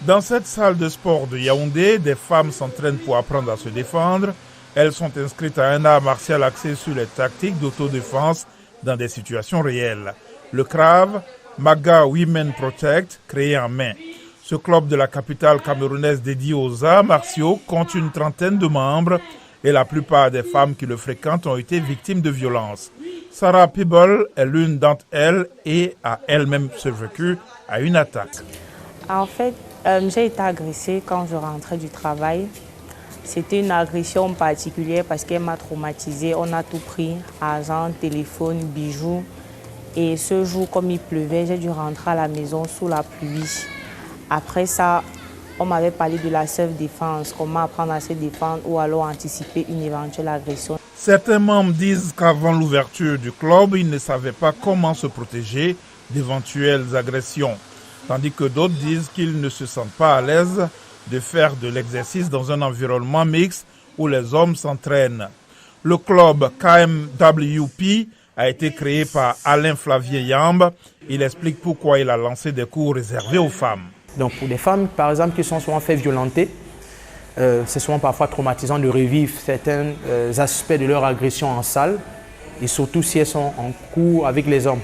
Dans cette salle de sport de Yaoundé, des femmes s'entraînent pour apprendre à se défendre. Elles sont inscrites à un art martial axé sur les tactiques d'autodéfense dans des situations réelles. Le CRAV, Maga Women Protect, créé en mai. Ce club de la capitale camerounaise dédié aux arts martiaux compte une trentaine de membres et la plupart des femmes qui le fréquentent ont été victimes de violences. Sarah Peeble est l'une d'entre elles et a elle-même survécu à une attaque. En fait, j'ai été agressée quand je rentrais du travail. C'était une agression particulière parce qu'elle m'a traumatisée. On a tout pris, argent, téléphone, bijoux. Et ce jour, comme il pleuvait, j'ai dû rentrer à la maison sous la pluie. Après ça, on m'avait parlé de la self-défense, comment apprendre à se défendre ou alors anticiper une éventuelle agression. Certains membres disent qu'avant l'ouverture du club, ils ne savaient pas comment se protéger d'éventuelles agressions. Tandis que d'autres disent qu'ils ne se sentent pas à l'aise de faire de l'exercice dans un environnement mixte où les hommes s'entraînent. Le club KMWP a été créé par Alain Flavier Yamb. Il explique pourquoi il a lancé des cours réservés aux femmes. Donc pour des femmes, par exemple, qui sont souvent fait violenter, c'est souvent parfois traumatisant de revivre certains aspects de leur agression en salle, et surtout si elles sont en cours avec les hommes.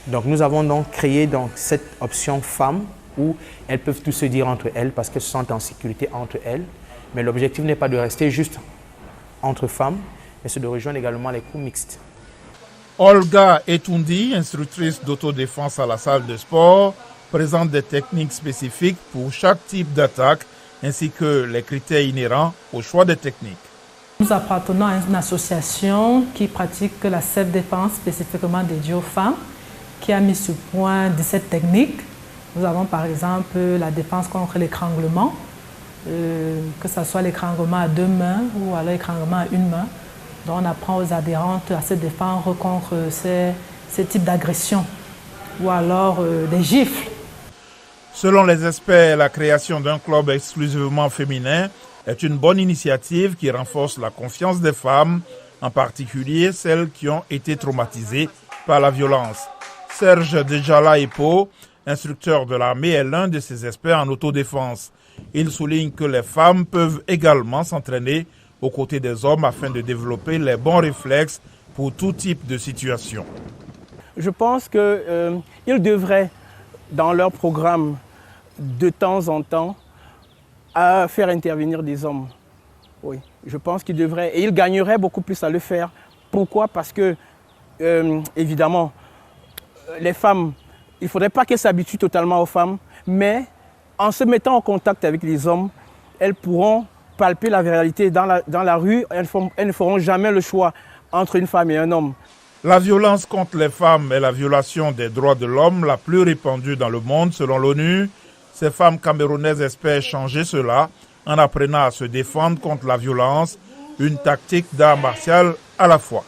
Donc nous avons donc créé cette option femmes où elles peuvent tout se dire entre elles parce qu'elles se sentent en sécurité entre elles. Mais l'objectif n'est pas de rester juste entre femmes, mais c'est de rejoindre également les cours mixtes. Olga Etundi, instructrice d'autodéfense à la salle de sport, présente des techniques spécifiques pour chaque type d'attaque ainsi que les critères inhérents au choix des techniques. Nous appartenons à une association qui pratique la self-défense spécifiquement dédiée aux femmes, qui a mis sur point 17 techniques. Nous avons par exemple la défense contre l'étranglement, que ce soit l'étranglement à deux mains ou alors l'étranglement à une main. Donc on apprend aux adhérentes à se défendre contre ces types d'agressions ou alors des gifles. Selon les experts, la création d'un club exclusivement féminin est une bonne initiative qui renforce la confiance des femmes, en particulier celles qui ont été traumatisées par la violence. Serge Dejala Epo, instructeur de l'armée, est l'un de ces experts en autodéfense. Il souligne que les femmes peuvent également s'entraîner aux côtés des hommes afin de développer les bons réflexes pour tout type de situation. Je pense qu'ils devraient, dans leur programme, de temps en temps, faire intervenir des hommes. Oui, je pense qu'ils devraient, et ils gagneraient beaucoup plus à le faire. Pourquoi? Parce que, évidemment, les femmes, il ne faudrait pas qu'elles s'habituent totalement aux femmes, mais en se mettant en contact avec les hommes, elles pourront palper la réalité dans la rue. Elles ne feront jamais le choix entre une femme et un homme. La violence contre les femmes est la violation des droits de l'homme la plus répandue dans le monde selon l'ONU. Ces femmes camerounaises espèrent changer cela en apprenant à se défendre contre la violence, une tactique d'art martial à la fois.